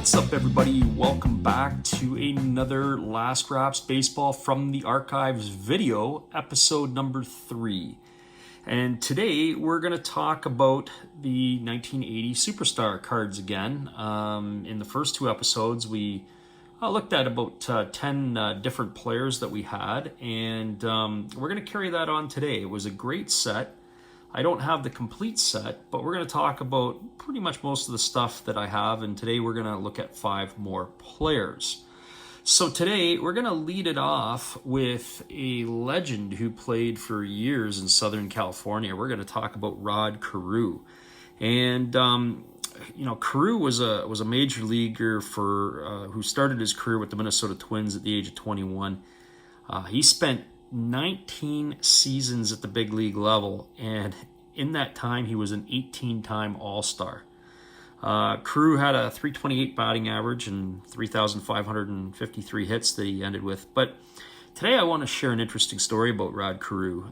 What's up, everybody? Welcome back to another Last Raps Baseball from the Archives video, episode number 3. And today we're going to talk about the 1980 Superstar cards again. In the first 2 episodes, we looked at about 10 different players that we had, and we're going to carry that on today. It was a great set. I don't have the complete set, but we're going to talk about pretty much most of the stuff that I have, and today we're going to look at 5 more players. So today we're going to lead it off with a legend who played for years in Southern California. We're going to talk about Rod Carew. And Carew was a major leaguer who started his career with the Minnesota Twins at the age of 21. He spent 19 seasons at the big league level, and in that time he was an 18-time All-Star. Carew had a .328 batting average and 3,553 hits that he ended with. But today I want to share an interesting story about Rod Carew.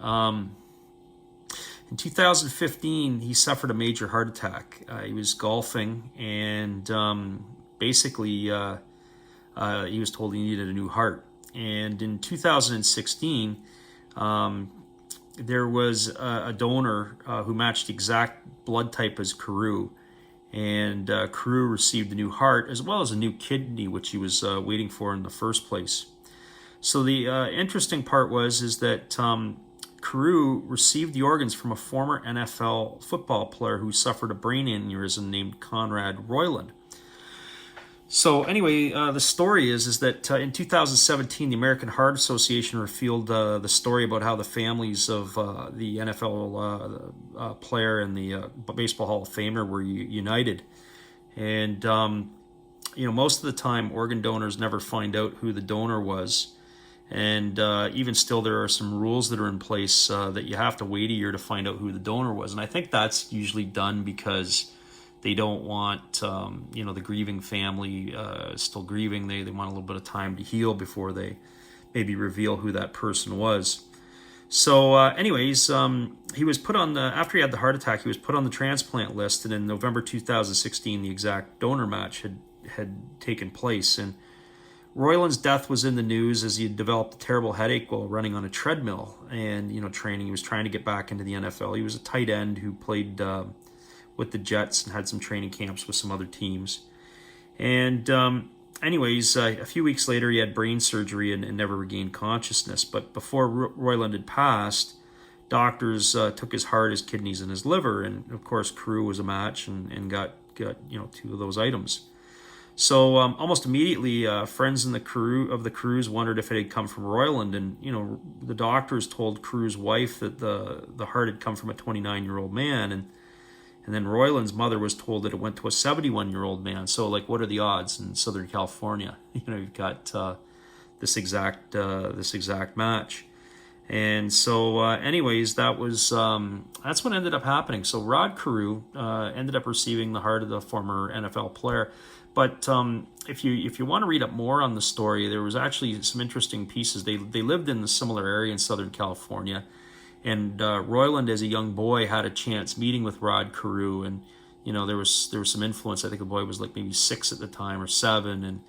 In 2015, he suffered a major heart attack. He was golfing, and basically he was told he needed a new heart. And in 2016, there was a donor who matched the exact blood type as Carew. And Carew received a new heart as well as a new kidney, which he was waiting for in the first place. So the interesting part is that Carew received the organs from a former NFL football player who suffered a brain aneurysm named Conrad Royland. So anyway, the story is that in 2017, the American Heart Association revealed the story about how the families of the NFL player and the Baseball Hall of Famer were united. And, most of the time, organ donors never find out who the donor was. And even still, there are some rules that are in place that you have to wait a year to find out who the donor was. And I think that's usually done because they don't want, the grieving family still grieving. They want a little bit of time to heal before they maybe reveal who that person was. So anyways, he was put on after he had the heart attack, he was put on the transplant list. And in November 2016, the exact donor match had taken place. And Royland's death was in the news as he had developed a terrible headache while running on a treadmill and, training. He was trying to get back into the NFL. He was a tight end who played with the Jets and had some training camps with some other teams. And anyways, a few weeks later, he had brain surgery and never regained consciousness. But before Royland had passed, doctors took his heart, his kidneys, and his liver. And of course, Carew was a match and got 2 of those items. So almost immediately, friends in the Carews wondered if it had come from Royland. And, the doctors told Carew's wife that the heart had come from a 29-year-old man. And then Royland's mother was told that it went to a 71-year-old man. So, what are the odds in Southern California? You've got this exact match. And so, anyways, that's what ended up happening. So Rod Carew ended up receiving the heart of the former NFL player. But if you want to read up more on the story, there was actually some interesting pieces. They lived in a similar area in Southern California. And Royland, as a young boy, had a chance meeting with Rod Carew, and there was some influence. I think the boy was maybe 6 at the time or 7, and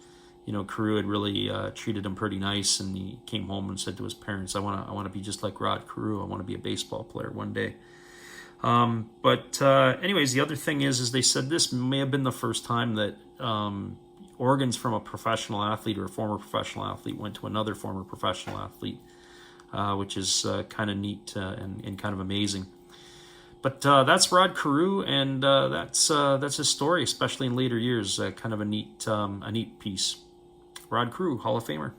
Carew had really treated him pretty nice. And he came home and said to his parents, "I want to be just like Rod Carew. I want to be a baseball player one day." But anyways, the other thing is they said this may have been the first time that organs from a professional athlete or a former professional athlete went to another former professional athlete. Which is kind of neat and kind of amazing. But that's Rod Carew, and that's his story, especially in later years. Kind of a neat piece. Rod Carew, Hall of Famer.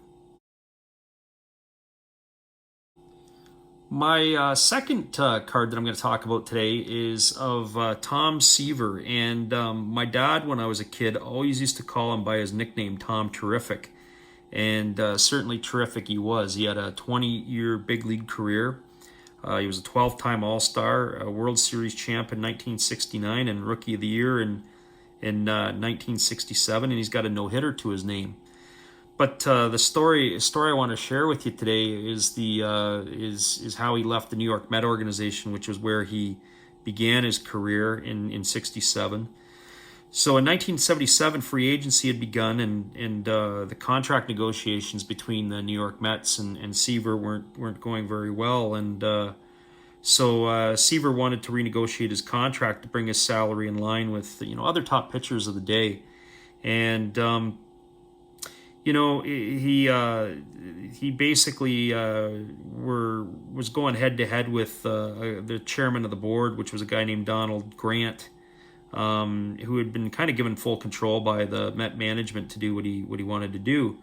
My second card that I'm going to talk about today is of Tom Seaver. And my dad, when I was a kid, always used to call him by his nickname, Tom Terrific. And certainly terrific he was. He had a 20-year big league career. He was a 12-time All-Star, a World Series champ in 1969, and Rookie of the Year in 1967. And he's got a no-hitter to his name. But the story I want to share with you today is is how he left the New York Met organization, which was where he began his career in 67. So in 1977, free agency had begun, and the contract negotiations between the New York Mets and Seaver weren't going very well, and so Seaver wanted to renegotiate his contract to bring his salary in line with other top pitchers of the day, and he basically was going head to head with the chairman of the board, which was a guy named Donald Grant, who had been kind of given full control by the Met management to do what he wanted to do.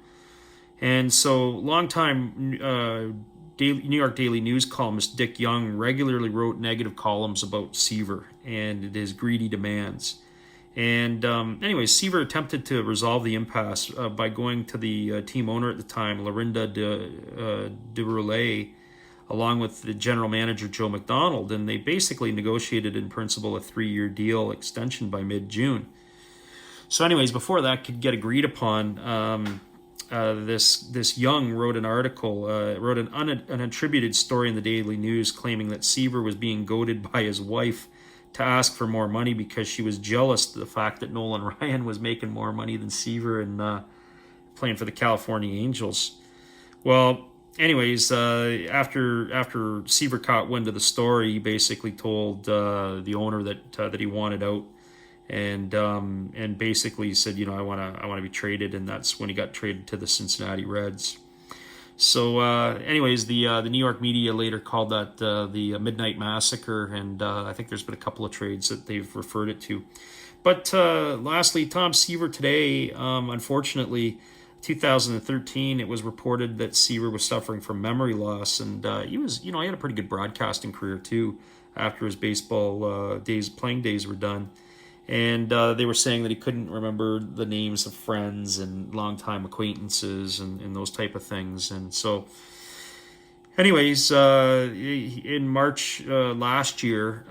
And so longtime New York Daily News columnist Dick Young regularly wrote negative columns about Seaver and his greedy demands. And anyways, Seaver attempted to resolve the impasse by going to the team owner at the time, Lorinda de Roulet, along with the general manager, Joe McDonald, and they basically negotiated in principle a 3-year deal extension by mid-June. So anyways, before that could get agreed upon, this Young wrote an article, wrote an unattributed story in the Daily News claiming that Seaver was being goaded by his wife to ask for more money because she was jealous of the fact that Nolan Ryan was making more money than Seaver and playing for the California Angels. Well, anyways, after Seaver caught wind of the story, he basically told the owner that he wanted out, and basically said, I want to be traded, and that's when he got traded to the Cincinnati Reds. So, anyways, the New York media later called that the Midnight Massacre, and I think there's been a couple of trades that they've referred it to. But lastly, Tom Seaver today, unfortunately, 2013, it was reported that Seaver was suffering from memory loss, and he was, he had a pretty good broadcasting career too after his baseball playing days were done. And they were saying that he couldn't remember the names of friends and longtime acquaintances and those type of things. And so, anyways, in March last year,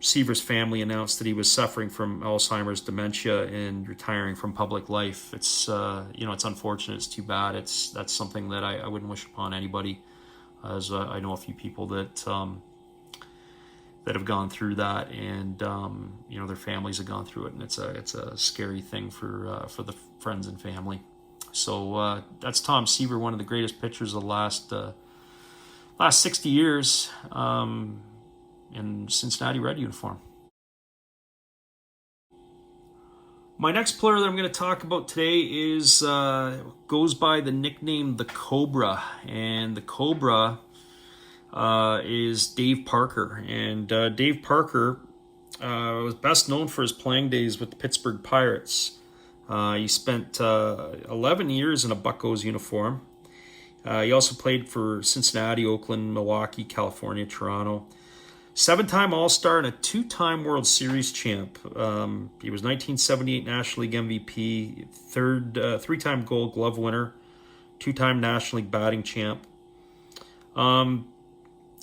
Seaver's family announced that he was suffering from Alzheimer's dementia and retiring from public life. It's it's unfortunate. It's too bad. That's something that I wouldn't wish upon anybody, as I know a few people that have gone through that, and their families have gone through it, and it's a scary thing for the friends and family. So that's Tom Seaver, one of the greatest pitchers of the last 60 years in Cincinnati Red uniform. My next player that I'm going to talk about today is goes by the nickname the Cobra, and the Cobra is Dave Parker. And Dave Parker was best known for his playing days with the Pittsburgh Pirates. He spent 11 years in a Buccos uniform. He also played for Cincinnati, Oakland, Milwaukee, California, Toronto. 7-time All-Star and a 2-time World Series champ. He was 1978 National League MVP, 3-time Gold Glove winner, 2-time National League batting champ.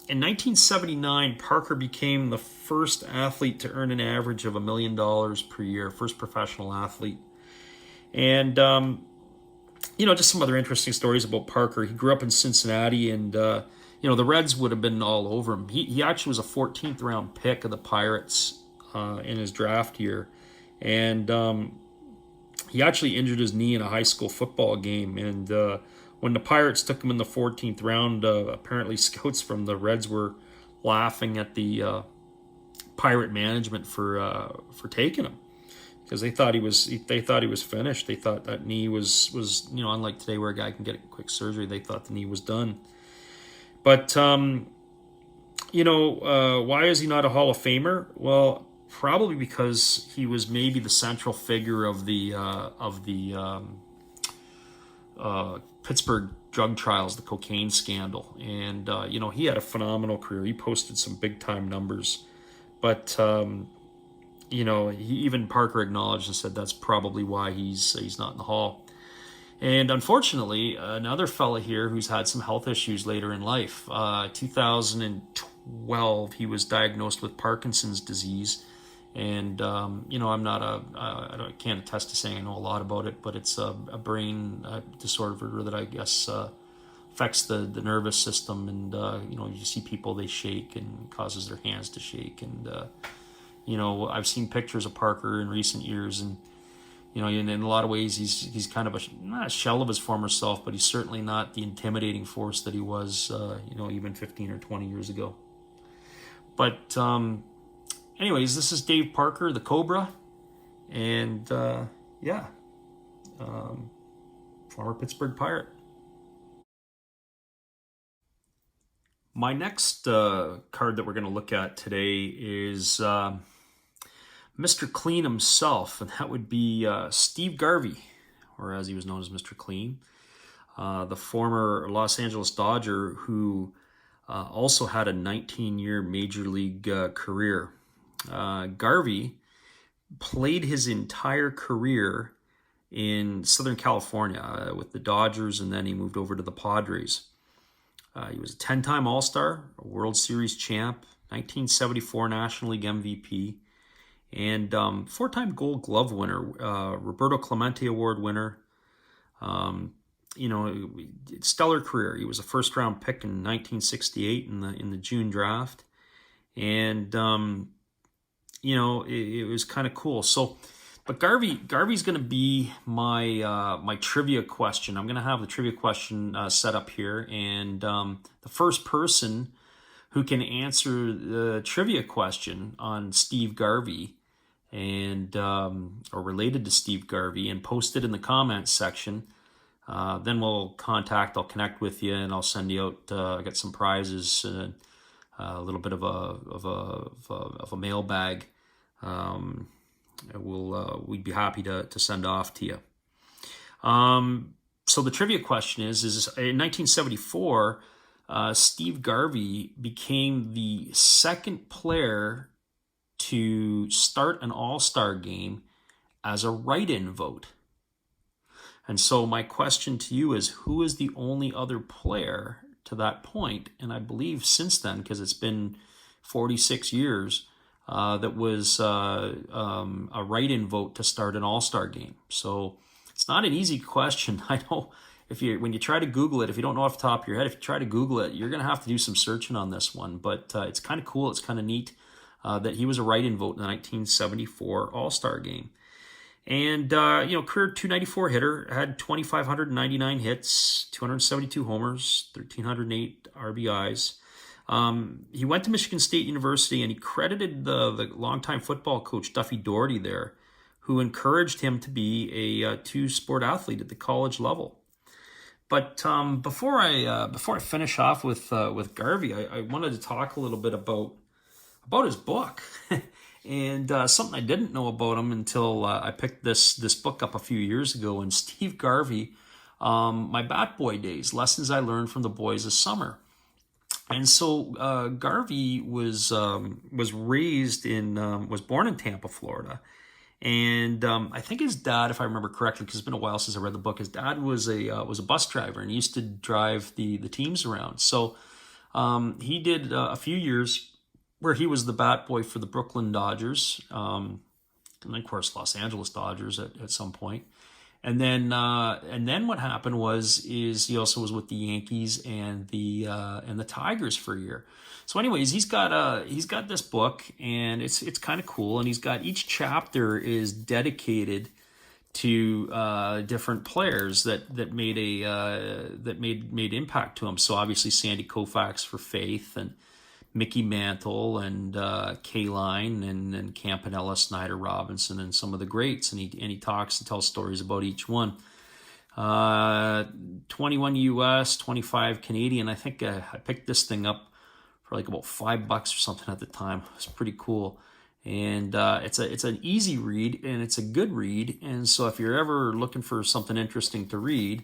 In 1979, Parker became the first athlete to earn an average of $1 million per year, first professional athlete. And, just some other interesting stories about Parker. He grew up in Cincinnati, and, the Reds would have been all over him. He actually was a 14th round pick of the Pirates in his draft year. And he actually injured his knee in a high school football game, and when the Pirates took him in the 14th round, apparently scouts from the Reds were laughing at the Pirate management for taking him, because they thought he was finished. They thought that knee was unlike today where a guy can get a quick surgery. They thought the knee was done. But why is he not a Hall of Famer? Well, probably because he was maybe the central figure of the Pittsburgh drug trials, the cocaine scandal. And, he had a phenomenal career. He posted some big-time numbers. But, even Parker acknowledged and said that's probably why he's not in the Hall. And unfortunately, another fella here who's had some health issues later in life. 2012, he was diagnosed with Parkinson's disease. And, I'm not I can't attest to saying I know a lot about it, but it's a brain disorder that I guess affects the nervous system. And, you see people, they shake and causes their hands to shake. And, I've seen pictures of Parker in recent years, and in a lot of ways, he's kind of not a shell of his former self, but he's certainly not the intimidating force that he was, even 15 or 20 years ago. But anyways, this is Dave Parker, the Cobra, and former Pittsburgh Pirate. My next card that we're going to look at today is Mr. Clean himself, and that would be Steve Garvey, or as he was known as Mr. Clean, the former Los Angeles Dodger who also had a 19-year Major League career. Garvey played his entire career in Southern California with the Dodgers, and then he moved over to the Padres. He was a 10-time All-Star, a World Series champ, 1974 National League MVP, and 4-time Gold Glove winner, Roberto Clemente Award winner. Stellar career. He was a first-round pick in 1968 in the June draft, and it was kind of cool. So, but Garvey's going to be my trivia question. I'm going to have the trivia question set up here, and the first person who can answer the trivia question on Steve Garvey and or related to Steve Garvey and post it in the comments section. Then I'll connect with you, and I'll send you out. I got some prizes, a little bit of a mailbag. We'd be happy to send off to you. So the trivia question is in 1974, Steve Garvey became the second player to start an All-Star game as a write-in vote. And so my question to you is, who is the only other player to that point? And I believe since then, because it's been 46 years, that was a write-in vote to start an All-Star game. So it's not an easy question. I know when you try to Google it, if you don't know off the top of your head, if you try to Google it, you're going to have to do some searching on this one. But it's kind of cool. It's kind of neat that he was a write-in vote in the 1974 All-Star game. And, career 294 hitter, had 2,599 hits, 272 homers, 1,308 RBIs. He went to Michigan State University, and he credited the longtime football coach, Duffy Doherty, there, who encouraged him to be a two-sport athlete at the college level. But before I finish off with Garvey, I wanted to talk a little bit about his book. And something I didn't know about him until I picked this book up a few years ago. And Steve Garvey, My Bat Boy Days, Lessons I Learned from the Boys of Summer. And so Garvey was raised was born in Tampa, Florida. And I think his dad, if I remember correctly, because it's been a while since I read the book, his dad was a bus driver, and he used to drive the teams around. So he did a few years where he was the bat boy for the Brooklyn Dodgers, and of course Los Angeles Dodgers at some point. And then what happened is he also was with the Yankees and the Tigers for a year. So anyways, he's got this book, and it's kind of cool, and he's got each chapter is dedicated to different players that made impact to him. So obviously Sandy Koufax for Faith, and Mickey Mantle, and K-Line, and Campanella, Snyder Robinson, and some of the greats. And he talks and tells stories about each one. 21 US, 25 Canadian. I think I picked this thing up for like about $5 or something at the time. It's pretty cool. And it's an easy read, and it's a good read. And so if you're ever looking for something interesting to read,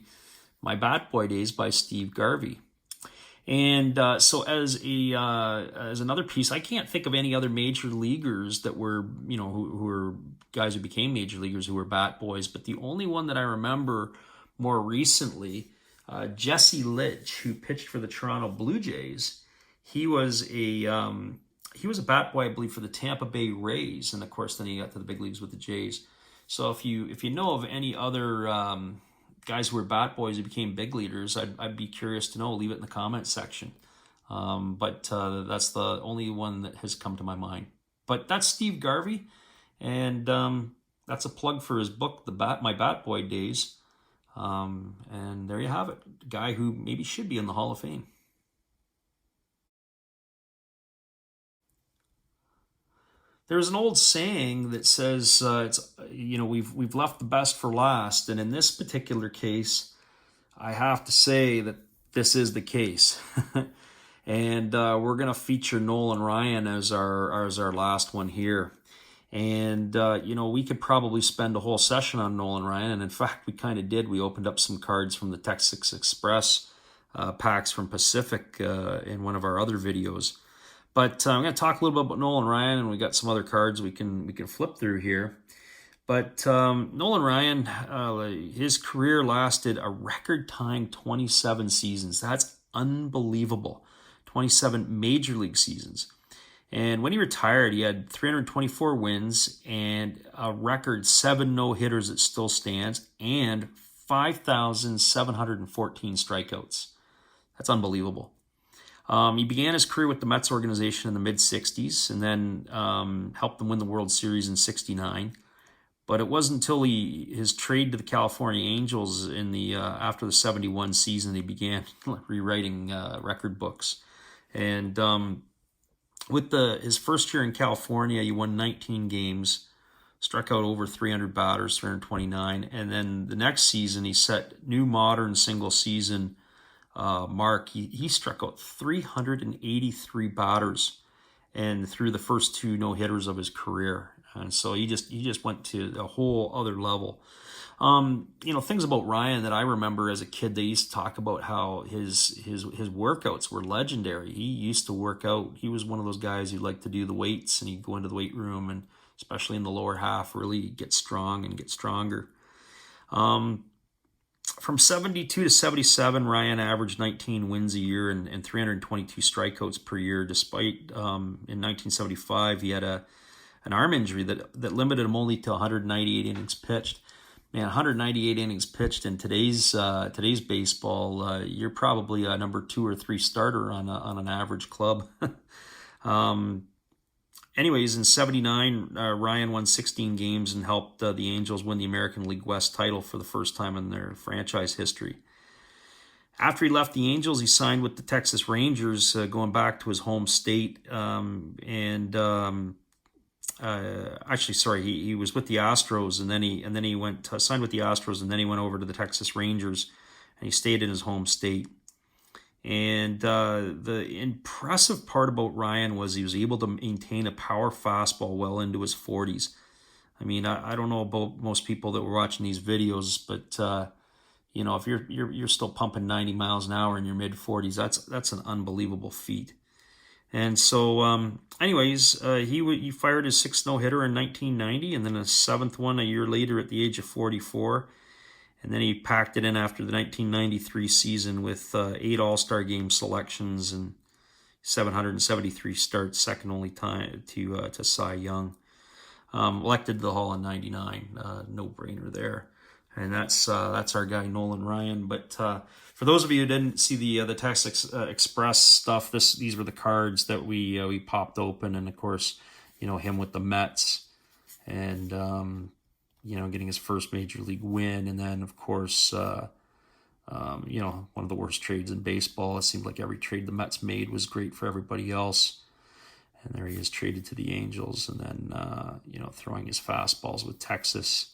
My Bat Boy Days by Steve Garvey. And so as another piece, I can't think of any other major leaguers that were, who were guys who became major leaguers who were bat boys. But the only one that I remember more recently, Jesse Litch, who pitched for the Toronto Blue Jays. He was a bat boy, I believe, for the Tampa Bay Rays, and of course then he got to the big leagues with the Jays. So if you know of any other guys who were bat boys who became big leaders, I'd be curious to know. Leave it in the comments section. But that's the only one that has come to my mind. But that's Steve Garvey, and that's a plug for his book, My Bat Boy Days. And there you have it, a guy who maybe should be in the Hall of Fame. There's an old saying that says, we've left the best for last, and in this particular case, I have to say that this is the case. And we're going to feature Nolan Ryan as our last one here. And, we could probably spend a whole session on Nolan Ryan. And in fact, we kind of did. We opened up some cards from the Texas Express packs from Pacific in one of our other videos. But I'm going to talk a little bit about Nolan Ryan, and we got some other cards we can flip through here. But Nolan Ryan, his career lasted a record-tying 27 seasons. That's unbelievable. 27 major league seasons. And when he retired, he had 324 wins and a record 7 no-hitters that still stands and 5,714 strikeouts. That's unbelievable. He began his career with the Mets organization in the mid-'60s and then helped them win the World Series in '69. But it wasn't until his trade to the California Angels in the after the '71 season he began rewriting record books. And with his first year in California, he won 19 games, struck out over 300 batters, 329. And then the next season, he set new modern single-season mark. He struck out 383 batters and threw the first 2 no-hitters of his career. And so he just went to a whole other level. Things about Ryan that I remember as a kid, they used to talk about how his workouts were legendary. He used to work out. He was one of those guys who liked to do the weights, and he'd go into the weight room and especially in the lower half, really get strong and get stronger. From 72 to 77, Ryan averaged 19 wins a year and 322 strikeouts per year, despite in 1975 he had an arm injury that limited him only to 198 innings pitched. Man, 198 innings pitched in today's baseball, you're probably a number 2 or 3 starter on an average club. Anyways, in '79, Ryan won 16 games and helped the Angels win the American League West title for the first time in their franchise history. After he left the Angels, he signed with the Texas Rangers, going back to his home state, he was with the Astros, and then he signed with the Astros, and then he went over to the Texas Rangers, and he stayed in his home state. And the impressive part about Ryan was he was able to maintain a power fastball well into his 40s. I mean, I don't know about most people that were watching these videos, but if you're still pumping 90 miles an hour in your mid 40s, that's an unbelievable feat. And so, he fired his 6th no-hitter in 1990, and then a 7th one a year later at the age of 44. And then he packed it in after the 1993 season with 8 All-Star Game selections and 773 starts, second only time to Cy Young. Elected to the Hall in '99, no-brainer there. And that's our guy Nolan Ryan. But for those of you who didn't see the Texas Express stuff, these were the cards that we popped open, and of course, him with the Mets, and getting his first major league win, and then of course, one of the worst trades in baseball. It seemed like every trade the Mets made was great for everybody else, and there he is traded to the Angels, and then throwing his fastballs with Texas.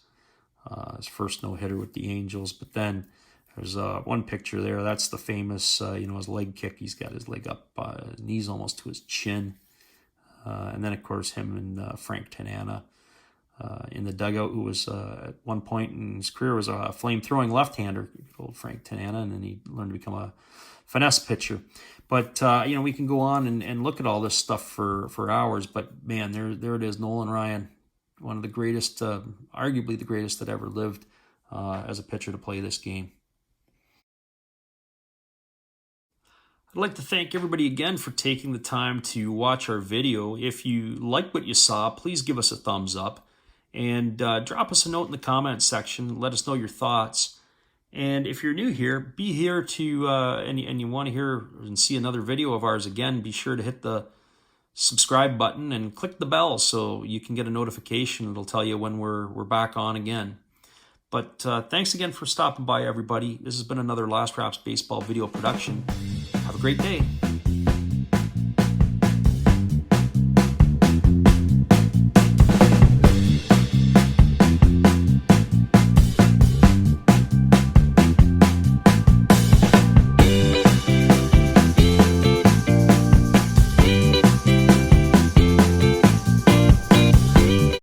His first no-hitter with the Angels. But then there's one picture there. That's the famous, his leg kick. He's got his leg up, his knees almost to his chin. And then, of course, him and Frank Tanana in the dugout, who was at one point in his career was a flame-throwing left-hander, old Frank Tanana, and then he learned to become a finesse pitcher. But, we can go on and look at all this stuff for hours. But, man, there it is, Nolan Ryan. One of the greatest, arguably the greatest that ever lived as a pitcher to play this game. I'd like to thank everybody again for taking the time to watch our video. If you like what you saw, please give us a thumbs up and drop us a note in the comments section. Let us know your thoughts. And if you're new here, be here to, and you want to hear and see another video of ours again, be sure to hit the subscribe button and click the bell so you can get a notification. It'll tell you when we're back on again. But thanks again for stopping by, everybody. This has been another Last Raps Baseball video production. Have a great day.